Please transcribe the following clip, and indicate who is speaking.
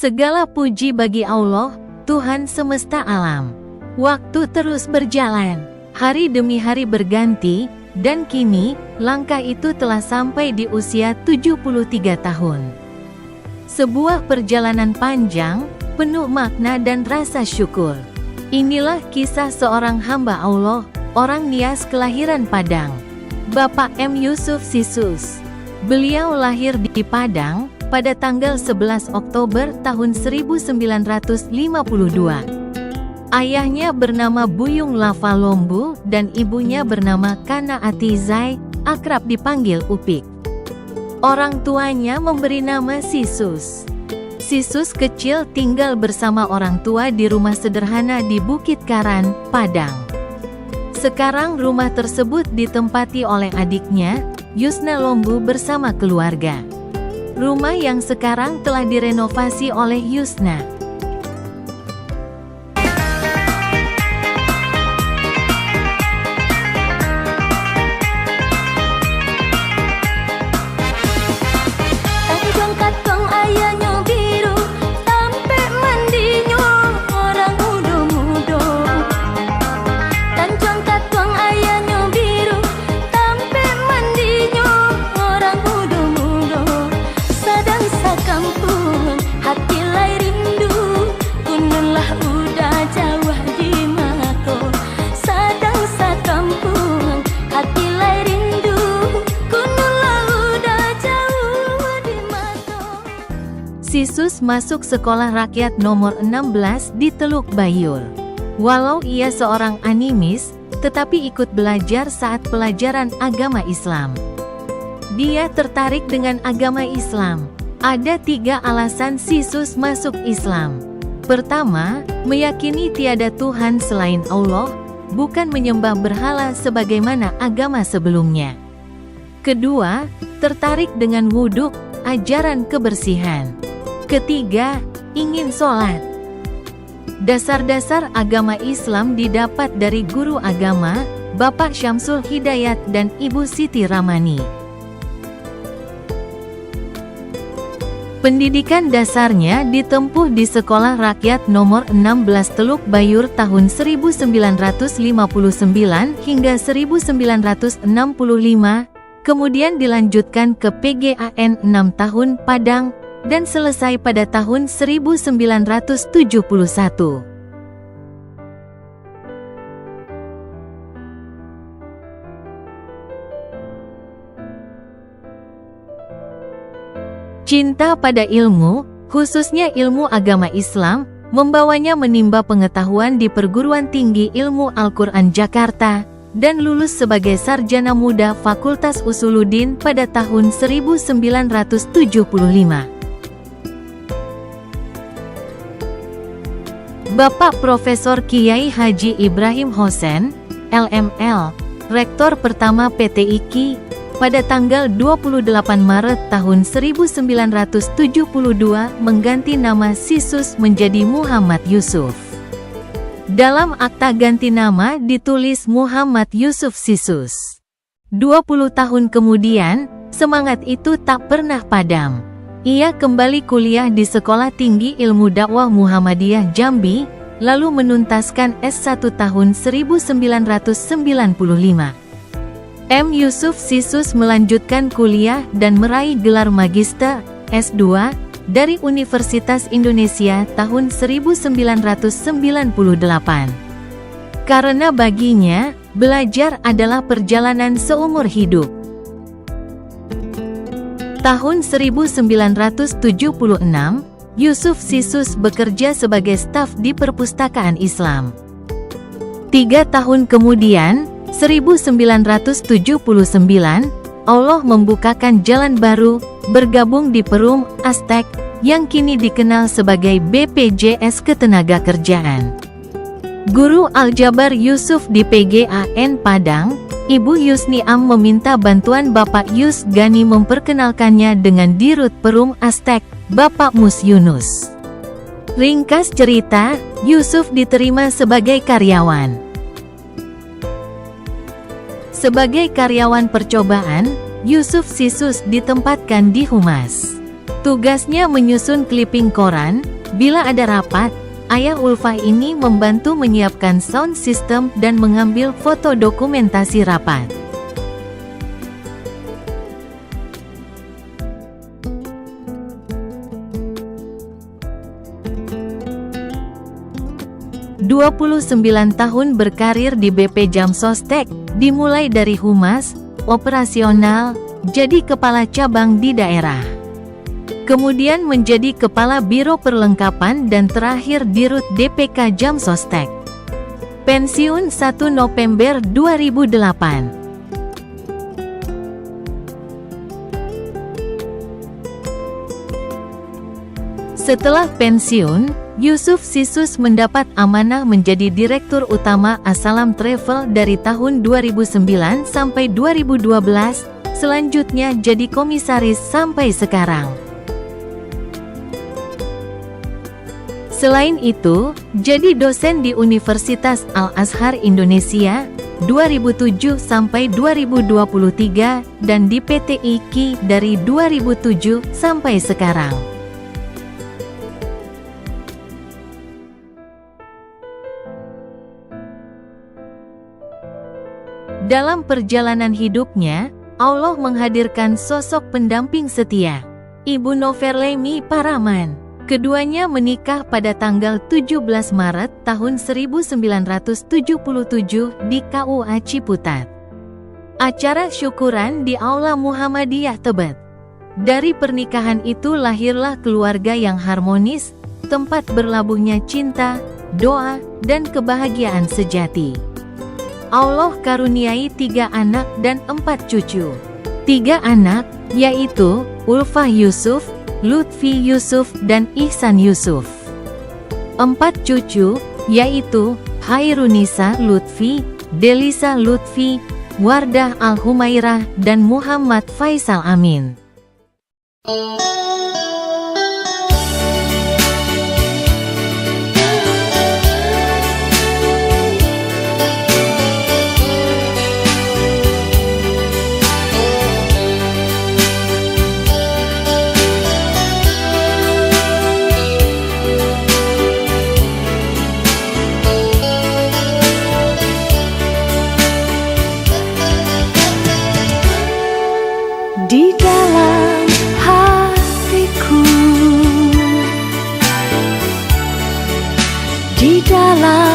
Speaker 1: Segala puji bagi Allah, Tuhan semesta alam. Waktu terus berjalan, hari demi hari berganti, dan kini, langkah itu telah sampai di usia 73 tahun. Sebuah perjalanan panjang, penuh makna dan rasa syukur. Inilah kisah seorang hamba Allah, orang Nias kelahiran Padang, Bapak M. Yusuf Sisus. Beliau lahir di Padang, pada tanggal 11 Oktober tahun 1952. Ayahnya bernama Buyung Lava Lombu dan ibunya bernama Kana Atizai, akrab dipanggil Upik. Orang tuanya memberi nama Sisus. Sisus kecil tinggal bersama orang tua di rumah sederhana di Bukit Karan, Padang. Sekarang rumah tersebut ditempati oleh adiknya, Yusna Lombu bersama keluarga. Rumah yang sekarang telah direnovasi oleh Yusna. Sisus masuk sekolah rakyat nomor 16 di Teluk Bayur. Walau ia seorang animis, tetapi ikut belajar saat pelajaran agama Islam. Dia tertarik dengan agama Islam. Ada 3 alasan Sisus masuk Islam. Pertama, meyakini tiada Tuhan selain Allah, bukan menyembah berhala sebagaimana agama sebelumnya. Kedua, tertarik dengan wudhu, ajaran kebersihan. Ketiga, ingin sholat. Dasar-dasar agama Islam didapat dari guru agama, Bapak Syamsul Hidayat dan Ibu Siti Ramani. Pendidikan dasarnya ditempuh di Sekolah Rakyat nomor 16 Teluk Bayur tahun 1959 hingga 1965, kemudian dilanjutkan ke PGAN 6 tahun Padang, dan selesai pada tahun 1971. Cinta pada ilmu, khususnya ilmu agama Islam, membawanya menimba pengetahuan di Perguruan Tinggi Ilmu Al-Quran Jakarta, dan lulus sebagai sarjana muda Fakultas Usuluddin pada tahun 1975. Bapak Profesor Kiai Haji Ibrahim Hosen, LML, Rektor pertama PT IKI, pada tanggal 28 Maret tahun 1972 mengganti nama Sisus menjadi Muhammad Yusuf. Dalam akta ganti nama ditulis Muhammad Yusuf Sisus. 20 tahun kemudian, semangat itu tak pernah padam. Ia kembali kuliah di Sekolah Tinggi Ilmu Dakwah Muhammadiyah Jambi, lalu menuntaskan S1 tahun 1995. M. Yusuf Sisus melanjutkan kuliah dan meraih gelar Magister S2 dari Universitas Indonesia tahun 1998. Karena baginya, belajar adalah perjalanan seumur hidup. Tahun 1976, Yusuf Sisus bekerja sebagai staf di Perpustakaan Islam. 3 tahun kemudian, 1979, Allah membukakan jalan baru, bergabung di Perum Aztec, yang kini dikenal sebagai BPJS Ketenagakerjaan. Guru Aljabar Yusuf di PGAN Padang, Ibu Yusni Am meminta bantuan Bapak Yus Gani memperkenalkannya dengan Dirut Perum Aztec, Bapak Mus Yunus. Ringkas cerita, Yusuf diterima sebagai karyawan. Sebagai karyawan percobaan, Yusuf Sisus ditempatkan di Humas. Tugasnya menyusun clipping koran. Bila ada rapat, ayah Ulfa ini membantu menyiapkan sound system dan mengambil foto dokumentasi rapat. ...29 tahun berkarir di BP Jamsostek, dimulai dari humas, operasional, jadi kepala cabang di daerah. Kemudian menjadi Kepala Biro Perlengkapan dan terakhir Dirut DPK Jamsostek. Pensiun 1 November 2008. Setelah pensiun, Yusuf Sisus mendapat amanah menjadi Direktur Utama Asalam Travel dari tahun 2009 sampai 2012, selanjutnya jadi Komisaris sampai sekarang. Selain itu, jadi dosen di Universitas Al-Azhar Indonesia, 2007 sampai 2023, dan di PT IKI dari 2007 sampai sekarang. Dalam perjalanan hidupnya, Allah menghadirkan sosok pendamping setia, Ibu Noverlemi Paraman. Keduanya menikah pada tanggal 17 Maret tahun 1977 di KUA Ciputat. Acara syukuran di Aula Muhammadiyah Tebet. Dari pernikahan itu lahirlah keluarga yang harmonis, tempat berlabuhnya cinta, doa, dan kebahagiaan sejati. Allah karuniai 3 anak dan 4 cucu. 3 anak, yaitu Ulfa Yusuf, Lutfi Yusuf, dan Ihsan Yusuf. 4 cucu, yaitu Hairunisa Lutfi, Delisa Lutfi, Wardah Al-Humairah, dan Muhammad Faisal Amin.
Speaker 2: Di dalam hatiku, di dalam